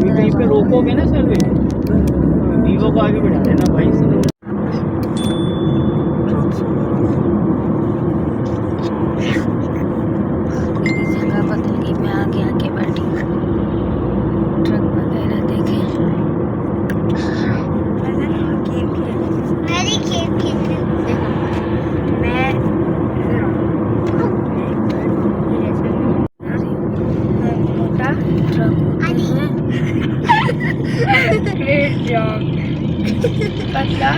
कहीं पे रोकोगे ना सर वीवो को आगे बढ़ा देना भाई। मेरी जगह बदल गई, मैं आगे आके बैठी। ट्रक वगैरह देखे। मोटा ट्रक पतला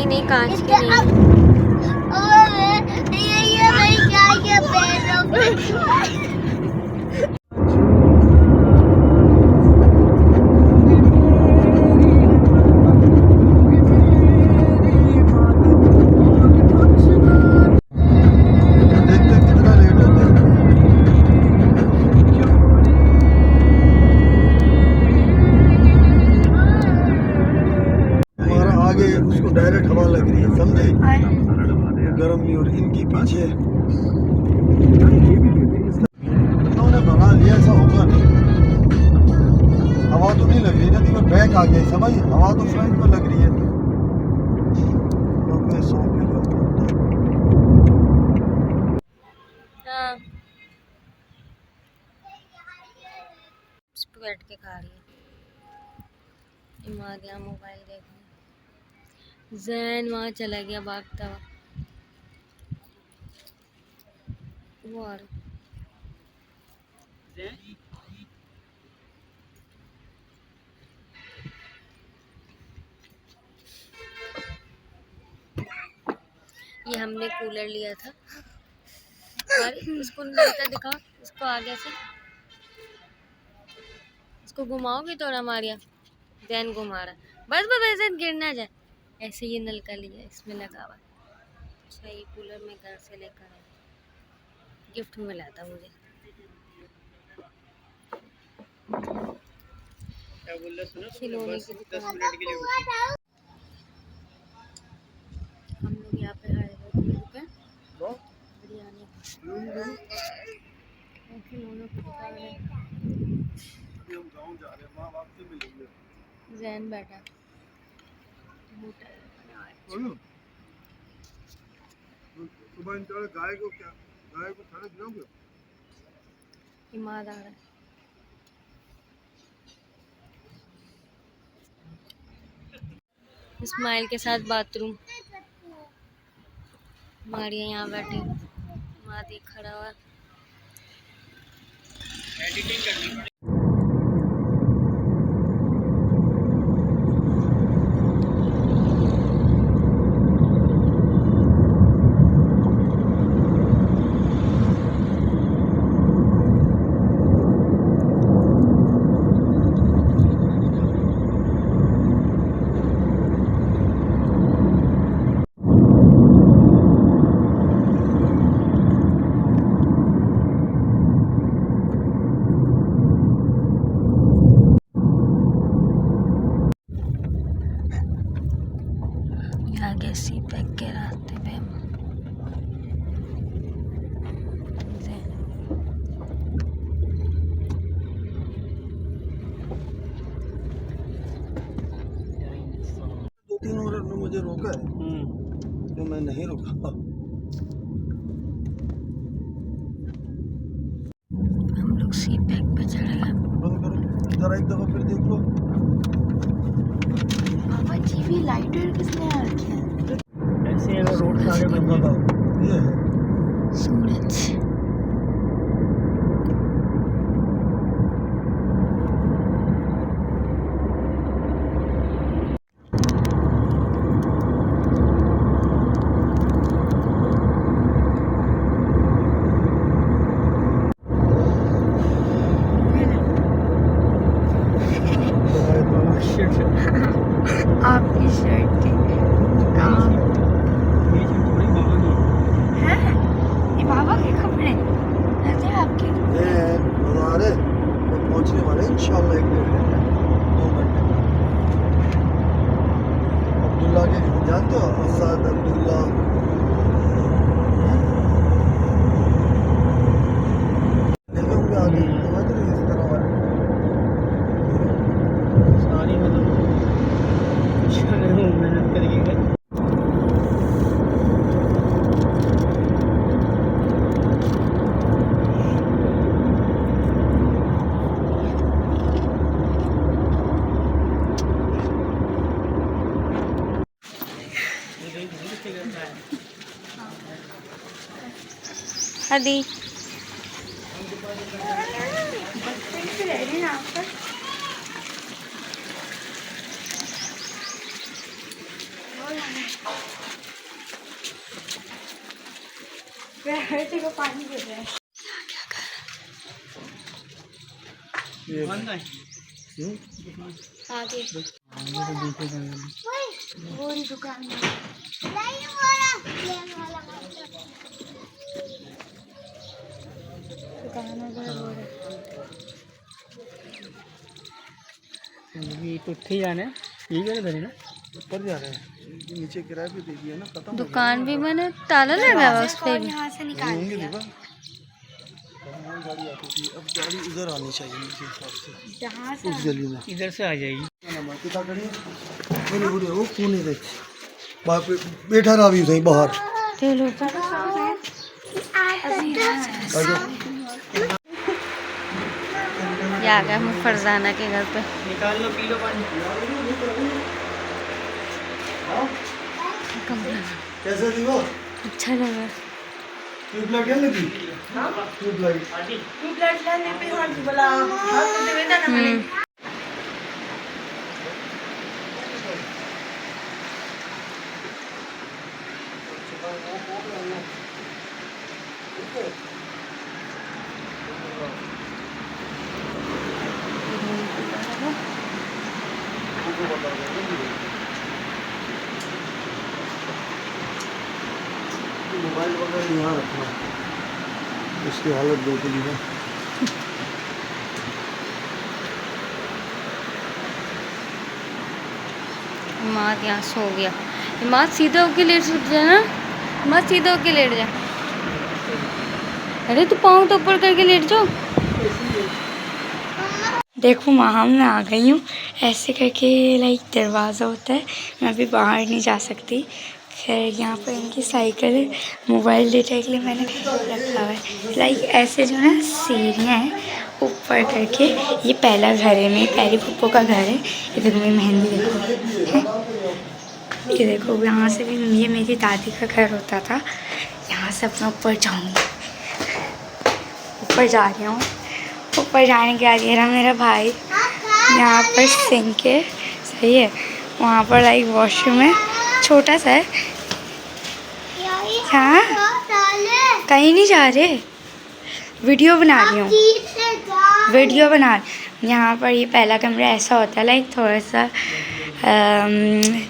नहीं कांच की नहीं। आगे उसको डायरेक्ट हवा लग रही है, समझे? गर्म नहीं और इनकी पीछे उन्होंने बना लिया, ऐसा होगा नहीं। हवा तो नहीं लग रही ना, पर बैक आ गया, समझ? हवा तो फ्रंट पर लग रही है। बैठ के खा रही है। इमाद यहाँ मोबाइल देखने, जैन वहाँ चला गया भागता हुआ। वो आ रहा। ये हमने कूलर लिया था। अरे उसको नहीं दिखा, इसको आगे से इसको घुमाओगे तो मारिया जैन घुमा रहा। बस ऐसे गिर ना जाए, ऐसे ये नल का लिया, इसमें लगा हुआ। अच्छा ये कूलर मैं घर से लेकर आया, गिफ्ट में मिला था मुझे। क्या बोल रहे सुनो, खिलौने की 10 मिनट के लिए हम लोग यहाँ पे हाईवे पे रुके बिरयानी खिलौनों की दुकान है। हम गाँव जा रहे हैं, माँ बाप से मिलेंगे। जैन बैठा सुबह गाय को क्या, गाय को खाना खिलाओगे? इमाद आ रहा है। इस्माइल के साथ बाथरूम। मारिया यहाँ बैठी, मादी खड़ा हुआ। एडिटिंग करनी पड़ेगी। आगे सी पैक के रास्ते पे दो तीन मिनट में मुझे रोका है, तो मैं नहीं रुका। हम लोग सी पैक पे चढ़े गए। बंद करो, जरा एक दफा फिर देख लो। पापा जी भी लाइटर किसने रखे हैं? ऐसे अगर रोड से आगे बंद बताओ, ये है सूरज। शिट आपकी शर्ट के काम ये शर्ट थोड़ी बाबा की है। ये बाबा के कपड़े ऐसे आपके। ये बाजार है, वो पहुंचने वाले हैं इंशाल्लाह 1-1.5 घंटे 2 घंटे में। अब्दुल्ला के जानते हो, असद अब्दुल्ला, देखे होंगे आगे समझ रहे इस तरह वाले। सारी मतलब मेहनत करेगी। हदी पानी गिर रहा है। ये बंद है आगे वो दुकान में ये तो ठीक जाने ये क्या करे ना ऊपर जा रहे हैं, नीचे किराए पे दे दिया ना, खत्म हो दुकान भी मैंने ताला लगा हुआ उस पे भी। गए होंगे दीपा। गाड़ी आती थी, अब गाड़ी उधर आनी चाहिए मेरे हिसाब से, उस गली में। इधर से आ जाएगी। कितना कड़ी पूरे पूरे वो कौन है देख बाप बैठा रहा भी सही बाहर। चलो ये आ गया मैं फरजाना के घर पे। निकाल लो पी लो पानी। कैसे थी वो? अच्छा लगा। ट्यूबलाइट क्या लगी? ट्यूबलाइट मोबाइल वगैरह यहाँ रखना, उसकी हालत देख ली है। इमाद यहाँ सो गया। इमाद सीधा होके लेट जा ना, इमाद सीधा होके लेट जा। अरे तू पाँव तो ऊपर करके लेट जाओ। देखो वहाँ मैं आ गई हूँ, ऐसे करके लाइक दरवाज़ा होता है, मैं अभी बाहर नहीं जा सकती। खैर यहाँ पर इनकी साइकिल है, मोबाइल डेटा के लिए मैंने रखा हुआ है। लाइक ऐसे जो ना सीढ़ियाँ हैं ऊपर करके, ये पहला घर है, मेरी पहली पप्पो का घर है। ये देखो मेरी मेहंदी देखो है, ये देखो यहाँ से भी ये मेरी दादी का घर होता था। यहाँ से अपना ऊपर जाऊँगी, ऊपर जा रही हूँ। ऊपर जाने के बाद ये रहा मेरा भाई, यहाँ पर सिंक है, सही है। वहाँ पर लाइक वॉशरूम है, छोटा सा है। हाँ कहीं नहीं जा रहे, वीडियो बना रही हूँ, वीडियो बना। यहाँ पर ये पहला कमरा ऐसा होता है, लाइक थोड़ा सा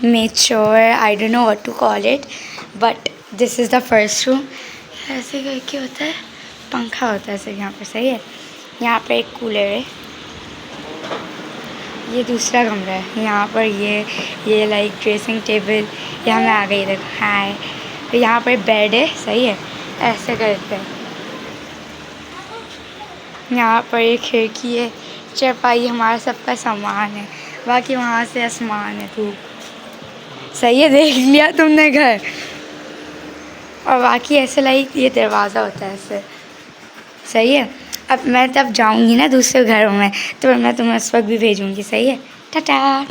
mature, I don't know what to call it, but this is the first room. ऐसे करके होता है, पंखा होता है सिर्फ यहाँ पर, सही है। यहाँ पर एक कूलर है। ये दूसरा कमरा है, यहाँ पर ये लाइक ड्रेसिंग टेबल, यहाँ मैं आ गई देखो। हाय, तो यहाँ पर बेड है, सही है। ऐसे करते हैं, यहाँ पर एक खिड़की है, चारपाई, हमारा सबका सामान है। बाकी वहाँ से आसमान है, धूप, सही है। देख लिया तुमने घर। और बाकी ऐसे लाइक ये दरवाज़ा होता है ऐसे, सही है। अब मैं तब जाऊंगी ना दूसरे घरों में, तो मैं तुम्हें उस वक्त भी भेजूंगी, सही है। टाटा।